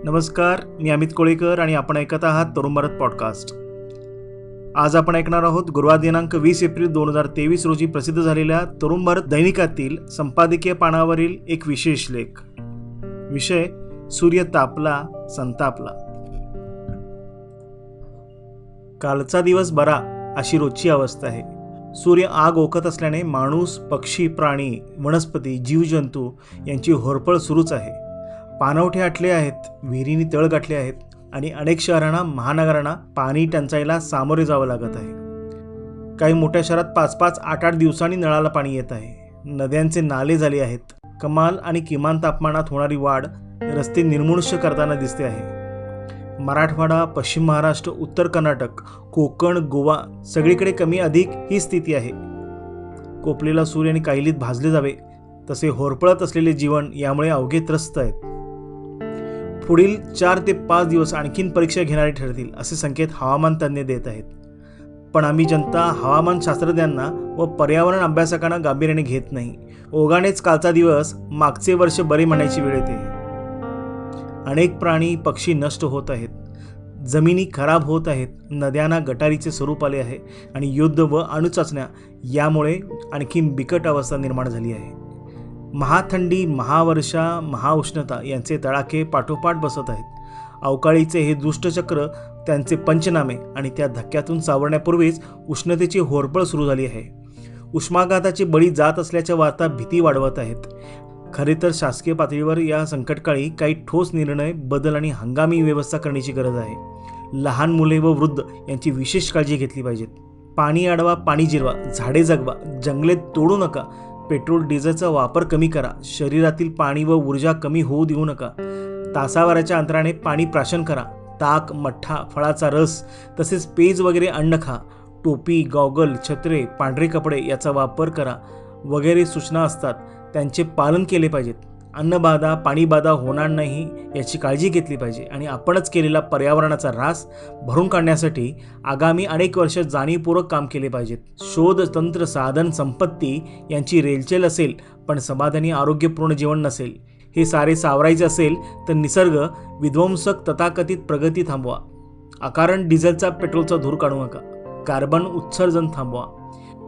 नमस्कार, मी अमित कोळेकर आणि आपण ऐकत आहात तरुण भारत पॉडकास्ट. आज आपण ऐकणार आहोत गुरुवार दिनांक 20 एप्रिल 2023 रोजी प्रसिद्ध झालेल्या तरुण भारत दैनिकातील संपादकीय पानावरील एक विशेष लेख. विषय: सूर्य तापला, संतापला. कालचा दिवस बरा अशी रोजची अवस्था आहे. सूर्य आग ओकत असल्याने माणूस, पक्षी, प्राणी, वनस्पती, जीवजंतू यांची होरपळ सुरूच आहे. पाणवठे आटले आहेत, विहिरींनी तळ गाठले आहेत आणि अनेक शहरांना, महानगरांना पाणी टंचाईला सामोरे जावं लागत आहे. काही मोठ्या शहरात 5-5, 8-8 दिवसांनी नळाला पाणी येत आहे. नद्यांचे नाले झाले आहेत. कमाल आणि किमान तापमानात होणारी वाढ रस्ते निर्मनुष्य करताना दिसते आहे. मराठवाडा, पश्चिम महाराष्ट्र, उत्तर कर्नाटक, कोकण, गोवा सगळीकडे कमी अधिक ही स्थिती आहे. कोपलेला सूर्य आणि काहिलीत भाजले जावे तसे होरपळत असलेले जीवन यामुळे अवघे त्रस्त आहेत. पुढील 4 ते 5 दिवस आणखीन परीक्षा घेणारे ठरतील असे संकेत हवामान तज्ज्ञ देत आहेत. पण आम्ही जनता हवामान शास्त्रज्ञांना व पर्यावरण अभ्यासकांना गांभीर्याने घेत नाही. ओघानेच कालचा दिवस मागचे वर्ष बरे म्हणायची वेळ येते. अनेक प्राणी, पक्षी नष्ट होत आहेत. जमिनी खराब होत आहेत. नद्यांना गटारीचे स्वरूप आले आहे आणि युद्ध व अणुचाचण्या यामुळे आणखी बिकट अवस्था निर्माण झाली आहे. महाथंडी, महावर्षा, महाउष्णता यांचे तडाखे पाठोपाठ बसत आहेत. अवकाळीचे हे दुष्टचक्र, त्यांचे पंचनामे आणि त्या धक्क्यातून सावरण्यापूर्वीच उष्णतेची होरपळ सुरू झाली आहे. उष्माघाताचे बळी जात असल्याच्या वार्ता भीती वाढवत आहेत. खरे तर शासकीय पातळीवर या संकटकाळी काही ठोस निर्णय, बदल आणि हंगामी व्यवस्था करण्याची गरज आहे. लहान मुले व वृद्ध यांची विशेष काळजी घेतली पाहिजेत. पाणी अडवा, पाणी जिरवा, झाडे जगवा, जंगले तोडू नका, पेट्रोल डिझेलचा वापर कमी करा, शरीरातील पाणी व ऊर्जा कमी होऊ देऊ नका, तासाभराच्या अंतराने पाणी प्राशन करा, ताक, मठ्ठा, फळाचा रस तसेच पेज वगैरे अन्न खा, टोपी, गॉगल, छत्रे, पांढरे कपडे याचा वापर करा वगैरे सूचना असतात, त्यांचे पालन केले पाहिजेत. अन्नबाधा, पाणीबाधा होणार नाही याची काळजी घेतली पाहिजे आणि आपणच केलेला पर्यावरणाचा ऱ्हास भरून काढण्यासाठी आगामी अनेक वर्ष जाणीवपूर्वक काम केले पाहिजेत. शोध, तंत्र, साधन, संपत्ती यांची रेलचेल असेल पण समाधानी आरोग्यपूर्ण जीवन नसेल. हे सारे सावरायचे असेल तर निसर्ग विध्वंसक तथाकथित प्रगती थांबवा. अकारण डिझेलचा, पेट्रोलचा धूर काढू नका. कार्बन उत्सर्जन थांबवा.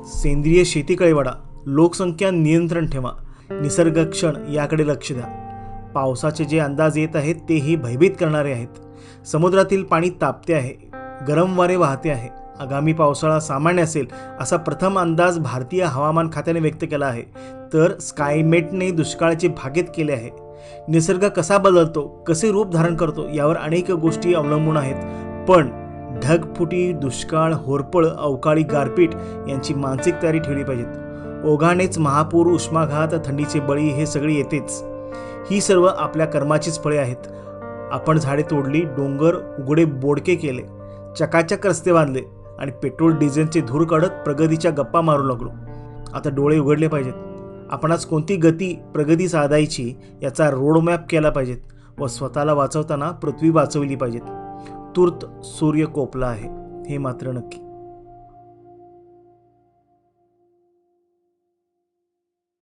सेंद्रिय शेतीकडे वळा. लोकसंख्या नियंत्रण ठेवा. निसर्गक्षण याकडे लक्ष द्या. पावसाचे जे अंदाज येत आहेत तेही भयभीत करणारे आहेत. समुद्रातील पाणी तापते आहे. गरम वारे वाहते आहे. आगामी पावसाळा सामान्य असेल असा प्रथम अंदाज भारतीय हवामान खात्याने व्यक्त केला आहे, तर स्कायमेटने दुष्काळाचे भाकीत केले आहे. निसर्ग कसा बदलतो, कसे रूप धारण करतो यावर अनेक गोष्टी अवलंबून आहेत. पण ढगफुटी, दुष्काळ, होरपळ, अवकाळी, गारपीट यांची मानसिक तयारी ठेवली पाहिजेत. ओघानेच महापूर, उष्माघात, थंडीचे बळी हे सगळे येतेच. ही सर्व आपल्या कर्माचीच फळे आहेत. आपण झाडे तोडली, डोंगर उघडे बोडके केले, चकाचक रस्ते बांधले आणि पेट्रोल डिझेलचे धूर काढत प्रगतीच्या गप्पा मारू लागलो. आता डोळे उघडले पाहिजेत. आपण आज कोणती गती, प्रगती साधायची याचा रोडमॅप केला पाहिजेत व स्वतःला वाचवताना पृथ्वी वाचवली पाहिजेत. तूर्त सूर्य कोपला आहे हे मात्र नक्की.